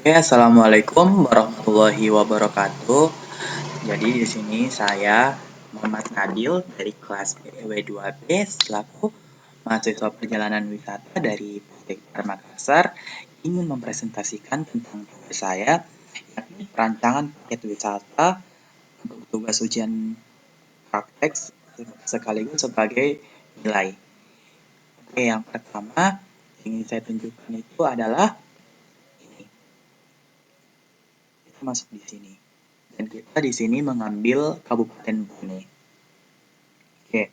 Oke, assalamualaikum warahmatullahi wabarakatuh. Jadi di sini saya Muhammad Nabil dari kelas PEW 2B selaku mahasiswa perjalanan wisata dari Politeknik Makassar ingin mempresentasikan tentang tugas saya, yakni perancangan paket wisata untuk tugas ujian praktek sekaligus sebagai nilai. Oke, yang pertama yang ingin saya tunjukkan itu adalah ini. Kita masuk di sini. Dan kita di sini mengambil Kabupaten Bone. Oke,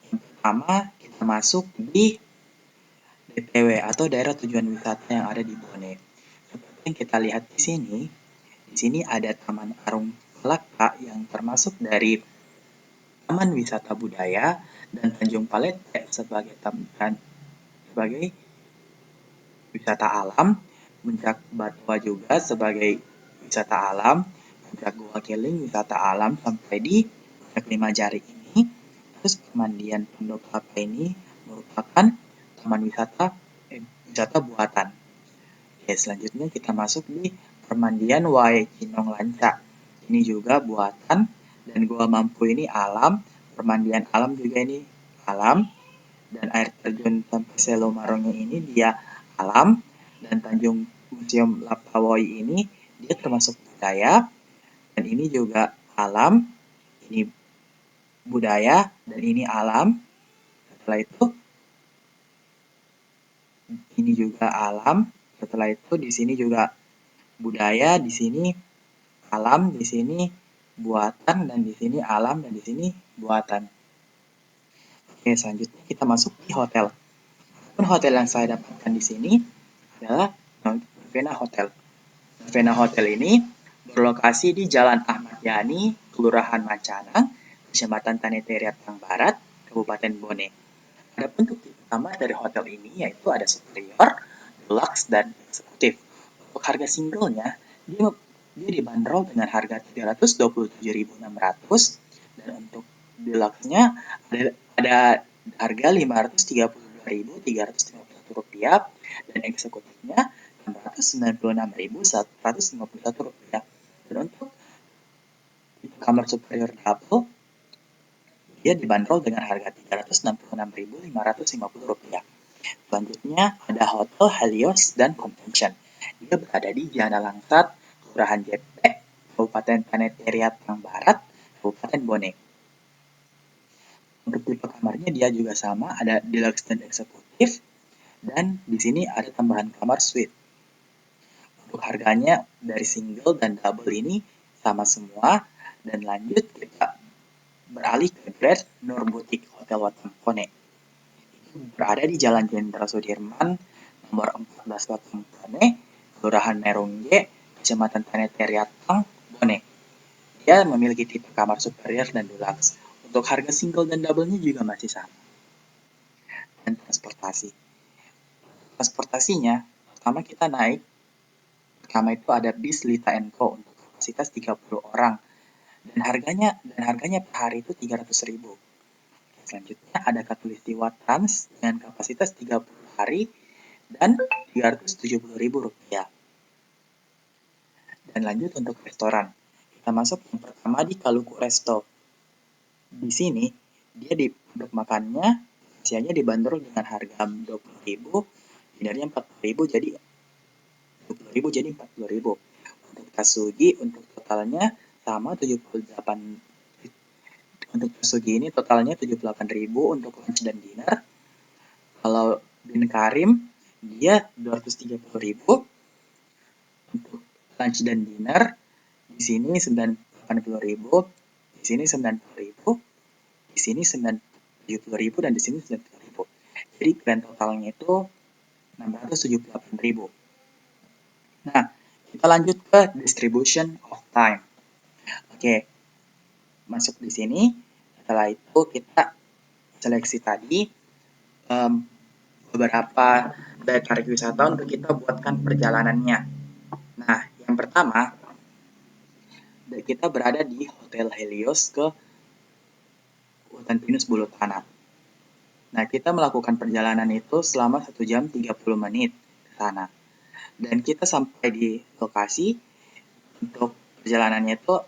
yang pertama kita masuk di DTW atau daerah tujuan wisata yang ada di Bone. Seperti yang kita lihat di sini ada Taman Arung Pelaka yang termasuk dari Taman Wisata Budaya dan Tanjung Palete sebagai wisata alam, Puncak Batwa juga sebagai wisata alam, Puncak Gua Keling wisata alam sampai di Puncak Lima Jari ini. Terus Pemandian Pondok Kelapa ini merupakan taman wisata buatan. Oke, selanjutnya kita masuk di Permandian Wae Cinong Lanca. Ini juga buatan dan Gua Mampu ini alam, permandian alam juga ini alam, dan air terjun sampai Selo Marongnya ini dia alam, dan Tanjung Museum Lapawoi ini dia termasuk budaya, dan ini juga alam, ini budaya, dan ini alam. Setelah itu ini juga alam. Setelah itu di sini juga budaya, di sini alam, di sini buatan, dan di sini alam, dan di sini buatan. Oke, selanjutnya kita masuk di hotel. Hotel yang saya dapatkan di sini adalah Novena Hotel. Novena Hotel ini berlokasi di Jalan Ahmad Yani, Kelurahan Macanang, Kecamatan Taneteri Tang Barat, Kabupaten Bone. Adapun untuk kamar dari hotel ini yaitu ada superior, deluxe, dan eksekutif. Untuk harga singlenya, dia dibanderol dengan harga 327.600, dan untuk deluxe-nya ada harga 532.351 rupiah, dan eksekutifnya 696.151 rupiah. Dan untuk kamar superior double dia dibanderol dengan harga 366.550 rupiah. Selanjutnya ada Hotel Helios dan Convention. Dia berada di Jana Langsat, Kelurahan JP, Kabupaten Taneteri Tang Barat, Kabupaten Bone. Untuk tipe kamarnya dia juga sama, ada deluxe dan eksekutif, dan di sini ada tambahan kamar suite. Untuk harganya dari single dan double ini sama semua, dan lanjut kita beralih ke Grand Nur Boutique Hotel Watampone. Berada di Jalan Jenderal Sudirman, nomor 14 Watampone, Kelurahan Merungge, Kecamatan Taneteri Tang, Bone. Dia memiliki tipe kamar superior dan deluxe. Untuk harga single dan double-nya juga masih sama. Dan transportasi. Transportasinya, pertama kita naik. Pertama itu ada bis Lita Co untuk kapasitas 30 orang. Dan harganya per hari itu 300.000. Selanjutnya ada Katulistiwa Trans dengan kapasitas 30 hari dan 370.000 rupiah. Dan lanjut untuk restoran. Kita masuk yang pertama di Kaluku Resto. Di sini dia untuk makannya isiannya dibanderol dengan harga 20.000, dinernya 40.000 jadi 20.000 jadi 40.000. Untuk Kasugi untuk totalnya sama 78. Untuk Kasugi ini totalnya 78.000 untuk lunch dan dinner. Kalau Bin Karim dia 230.000 untuk lunch dan dinner. Di sini 80.000, di sini 90.000, di sini 70.000, dan di sini 90.000. Jadi grand totalnya itu 678.000. Nah, kita lanjut ke distribution of time. Oke, masuk di sini. Setelah itu kita seleksi tadi beberapa daya tarik wisata untuk kita buatkan perjalanannya. Nah, yang pertama kita berada di Hotel Helios ke Hutan Pinus Bulu Tanah. Nah, kita melakukan perjalanan itu selama 1 jam 30 menit ke sana. Dan kita sampai di lokasi. Untuk perjalanannya itu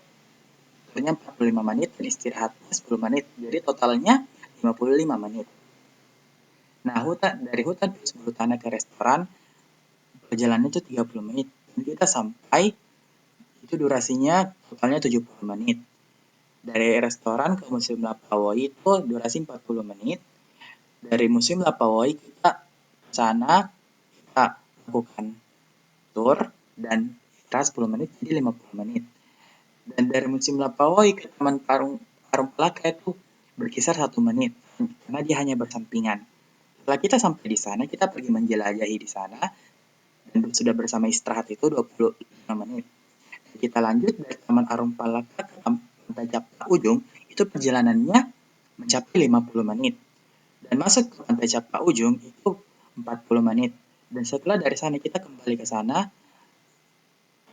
waktunya 45 menit dan istirahatnya 10 menit. Jadi totalnya 55 menit. Nah, dari hutan Bulutana ke restoran perjalanannya itu 30 menit. Dan kita sampai itu durasinya totalnya 70 menit. Dari restoran ke Museum Lapawoi itu durasi 40 menit. Dari Museum Lapawoi kita ke sana, kita lakukan tour dan istirahat 10 menit jadi 50 menit. Dan dari Museum Lapawoi ke Taman Parung Palaka itu berkisar 1 menit karena dia hanya bersampingan. Setelah kita sampai di sana, kita pergi menjelajahi di sana dan sudah bersama istirahat itu 25 menit. Kita lanjut dari Taman Parung Palaka ke Pantai Capa Ujung, itu perjalanannya mencapai 50 menit. Dan masuk ke Pantai Capa Ujung itu 40 menit. Dan setelah dari sana kita kembali ke sana,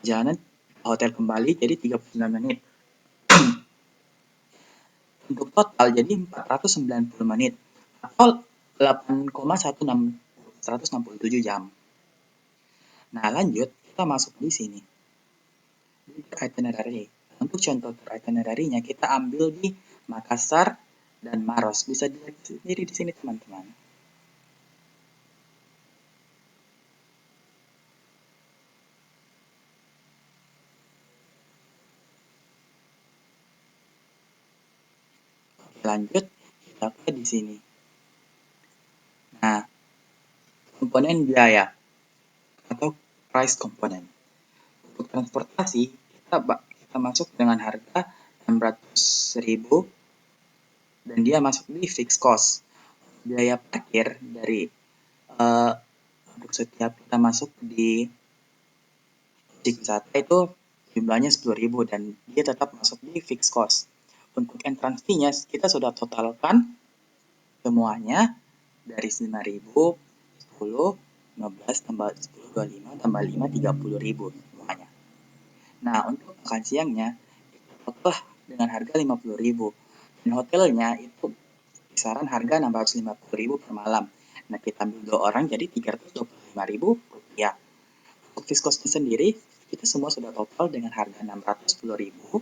perjalanan hotel kembali jadi 39 menit. Untuk total jadi 490 menit atau 8,167 jam. Nah, lanjut kita masuk di sini. Di itinerary. Untuk contoh itinerary-nya kita ambil di Makassar dan Maros. Bisa dilihat sendiri di sini teman-teman. Lanjut kita ke di sini. Nah, komponen biaya atau price component. Untuk transportasi kita masuk dengan harga 600.000 dan dia masuk di fixed cost. Biaya parkir dari untuk setiap kita masuk di objek wisata itu jumlahnya 10.000 dan dia tetap masuk di fixed cost. Untuk entrance fee-nya kita sudah totalkan semuanya dari 5.000, 10, 15 tambah 10, 25 tambah 5, 30.000 semuanya. Nah, untuk makan siangnya total dengan harga 50.000 dan hotelnya itu kisaran harga 650.000 per malam. Nah, kita ambil 2 orang jadi 325.000 rupiah. Untuk fixed cost sendiri kita semua sudah total dengan harga 610.000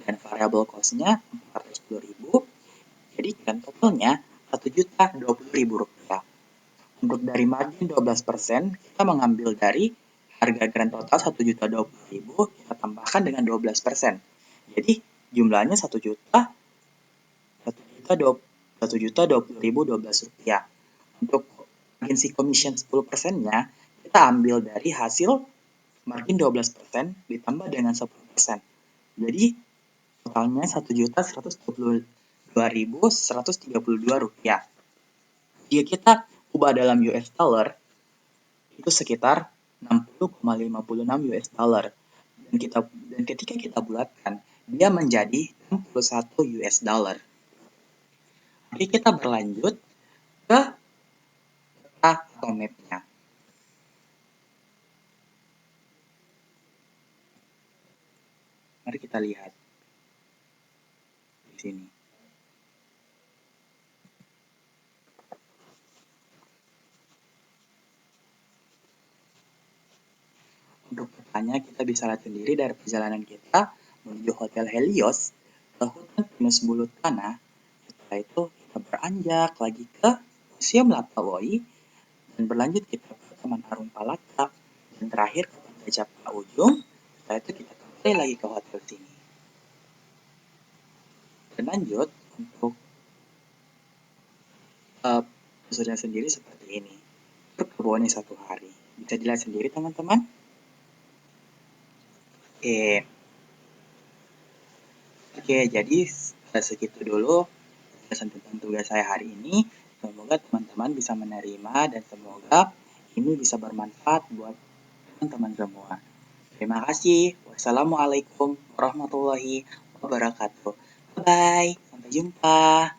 dan variable cost-nya 410.000. Jadi dan totalnya 1.020.000 rupiah. Untuk dari margin 12%, kita mengambil dari harga grand total 1.020.000 kita tambahkan dengan 12%. Jadi jumlahnya 1.020.012 rupiah. Untuk agency commission 10%-nya kita ambil dari hasil margin 12% ditambah dengan 10%. Jadi totalnya 1.122.132 rupiah. Jika kita ubah dalam US dollar itu sekitar 60,56 US dollar. Dan ketika kita bulatkan dia menjadi 61 US dollar. Oke, kita berlanjut ke peta atau map-nya. Mari kita lihat di sini. Untuk petanya kita bisa lihat sendiri dari perjalanan kita menuju Hotel Helios ke hutan pinus Bulutana. Setelah itu kita beranjak lagi ke Museum Lapawoi dan berlanjut kita ke Taman Parung Palaka dan terakhir ke Pantai Capa Ujung. Setelah itu kita kembali lagi ke hotel sini. Dan lanjut untuk episodenya sendiri seperti ini. Perkebunnya 1 hari. Bisa dilihat sendiri teman-teman. Oke, jadi segitu dulu penjelasan tentang tugas saya hari ini. Semoga teman-teman bisa menerima dan semoga ini bisa bermanfaat buat teman-teman semua. Terima kasih. Wassalamualaikum warahmatullahi wabarakatuh. Bye-bye. Sampai jumpa.